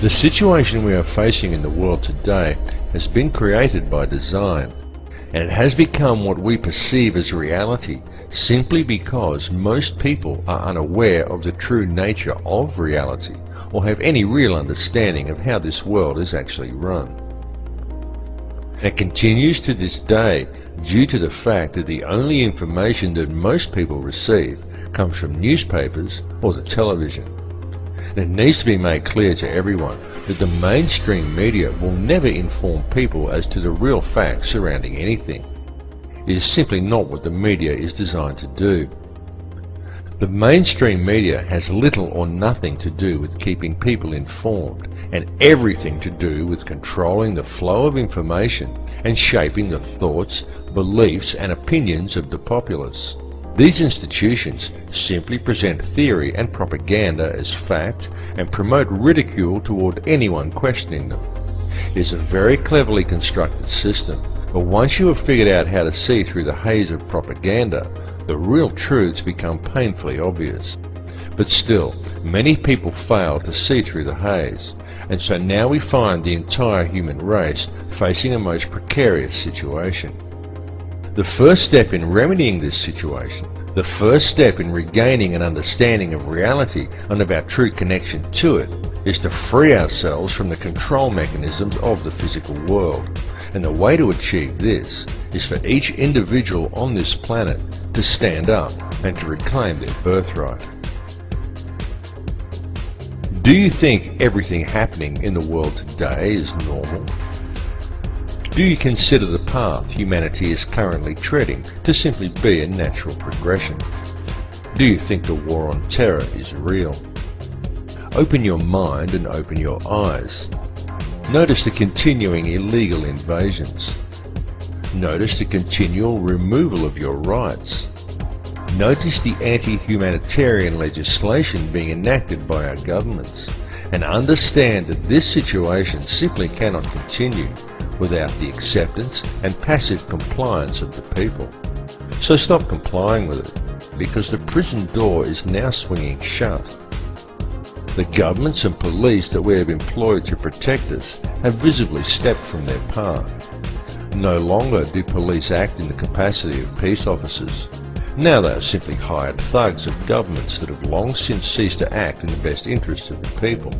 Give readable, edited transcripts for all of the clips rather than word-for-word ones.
The situation we are facing in the world today has been created by design, and it has become what we perceive as reality simply because most people are unaware of the true nature of reality or have any real understanding of how this world is actually run. And it continues to this day due to the fact that the only information that most people receive comes from newspapers or the television. And it needs to be made clear to everyone that the mainstream media will never inform people as to the real facts surrounding anything. It is simply not what the media is designed to do. The mainstream media has little or nothing to do with keeping people informed, and everything to do with controlling the flow of information and shaping the thoughts, beliefs and opinions of the populace. These institutions simply present theory and propaganda as fact and promote ridicule toward anyone questioning them. It is a very cleverly constructed system, but once you have figured out how to see through the haze of propaganda, the real truths become painfully obvious. But still, many people fail to see through the haze, and so now we find the entire human race facing a most precarious situation. The first step in remedying this situation, the first step in regaining an understanding of reality and of our true connection to it, is to free ourselves from the control mechanisms of the physical world. And the way to achieve this is for each individual on this planet to stand up and to reclaim their birthright. Do you think everything happening in the world today is normal? Do you consider the path humanity is currently treading to simply be a natural progression? Do you think the war on terror is real? Open your mind and open your eyes. Notice the continuing illegal invasions. Notice the continual removal of your rights. Notice the anti-humanitarian legislation being enacted by our governments, and understand that this situation simply cannot continue without the acceptance and passive compliance of the people. So stop complying with it, because the prison door is now swinging shut. The governments and police that we have employed to protect us have visibly stepped from their path. No longer do police act in the capacity of peace officers. Now they are simply hired thugs of governments that have long since ceased to act in the best interests of the people.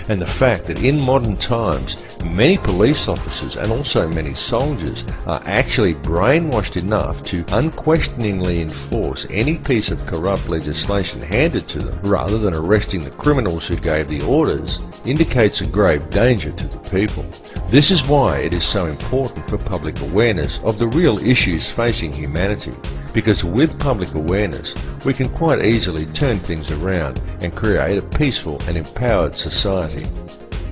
And the fact that in modern times many police officers and also many soldiers are actually brainwashed enough to unquestioningly enforce any piece of corrupt legislation handed to them rather than arresting the criminals who gave the orders indicates a grave danger to the people. This is why it is so important for public awareness of the real issues facing humanity, because with public awareness we can quite easily turn things around and create a peaceful and empowered society.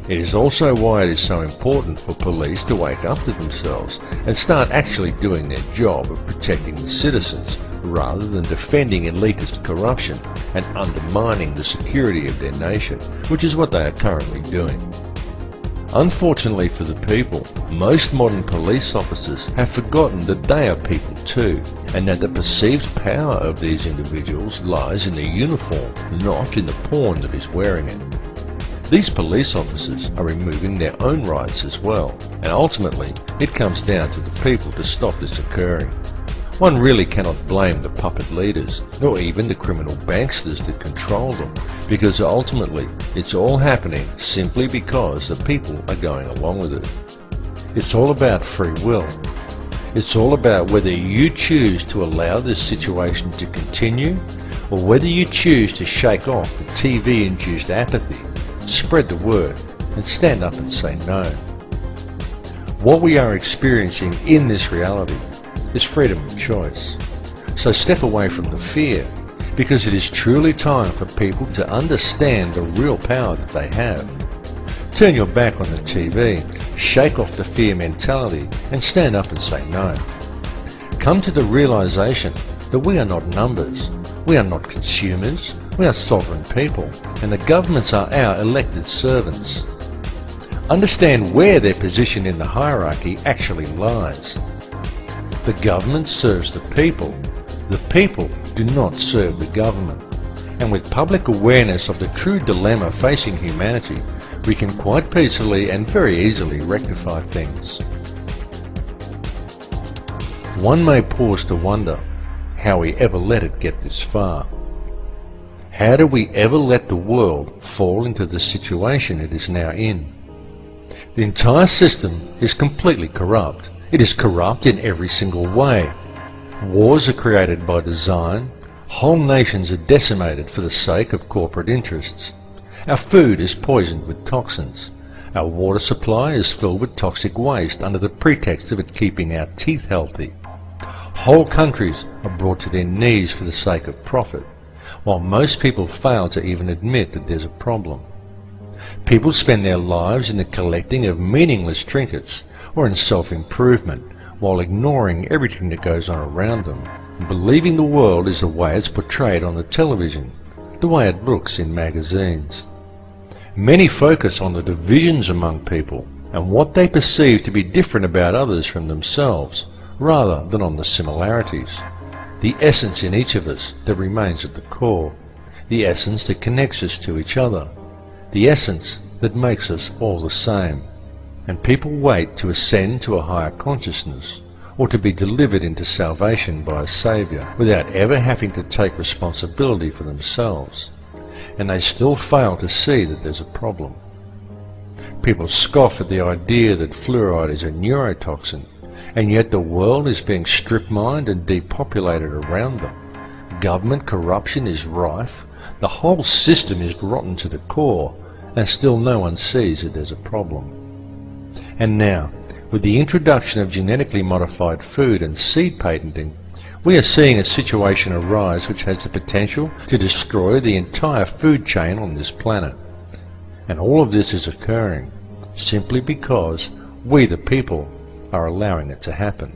It is also why it is so important for police to wake up to themselves and start actually doing their job of protecting the citizens rather than defending elitist corruption and undermining the security of their nation, which is what they are currently doing. Unfortunately for the people, most modern police officers have forgotten that they are people too, and that the perceived power of these individuals lies in the uniform, not in the pawn that is wearing it. These police officers are removing their own rights as well, and ultimately it comes down to the people to stop this occurring. One really cannot blame the puppet leaders, nor even the criminal banksters that control them, because ultimately it's all happening simply because the people are going along with it. It's all about free will. It's all about whether you choose to allow this situation to continue, or whether you choose to shake off the TV-induced apathy, spread the word, and stand up and say no. What we are experiencing in this reality is freedom of choice. So step away from the fear, because it is truly time for people to understand the real power that they have. Turn your back on the TV, shake off the fear mentality, and stand up and say no. Come to the realization that we are not numbers, we are not consumers, we are sovereign people, and the governments are our elected servants. Understand where their position in the hierarchy actually lies. The government serves the people do not serve the government. And with public awareness of the true dilemma facing humanity, we can quite peacefully and very easily rectify things. One may pause to wonder how we ever let it get this far. How do we ever let the world fall into the situation it is now in? The entire system is completely corrupt. It is corrupt in every single way. Wars are created by design. Whole nations are decimated for the sake of corporate interests. Our food is poisoned with toxins. Our water supply is filled with toxic waste under the pretext of it keeping our teeth healthy. Whole countries are brought to their knees for the sake of profit, while most people fail to even admit that there's a problem. People spend their lives in the collecting of meaningless trinkets or in self-improvement, while ignoring everything that goes on around them, and believing the world is the way it's portrayed on the television, the way it looks in magazines. Many focus on the divisions among people and what they perceive to be different about others from themselves, rather than on the similarities. The essence in each of us that remains at the core, the essence that connects us to each other, the essence that makes us all the same. And people wait to ascend to a higher consciousness, or to be delivered into salvation by a Saviour, without ever having to take responsibility for themselves. And they still fail to see that there's a problem. People scoff at the idea that fluoride is a neurotoxin, and yet the world is being strip-mined and depopulated around them. Government corruption is rife, the whole system is rotten to the core, and still no one sees that there's a problem. And now, with the introduction of genetically modified food and seed patenting, we are seeing a situation arise which has the potential to destroy the entire food chain on this planet. And all of this is occurring simply because we the people are allowing it to happen.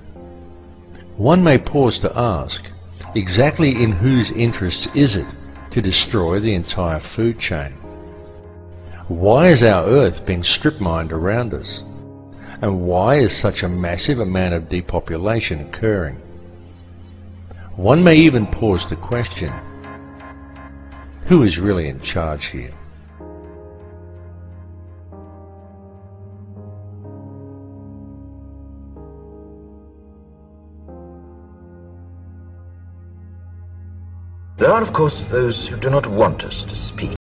One may pause to ask, exactly in whose interests is it to destroy the entire food chain? Why is our earth being strip-mined around us? And why is such a massive amount of depopulation occurring? One may even pause to question, who is really in charge here? There are, of course, those who do not want us to speak.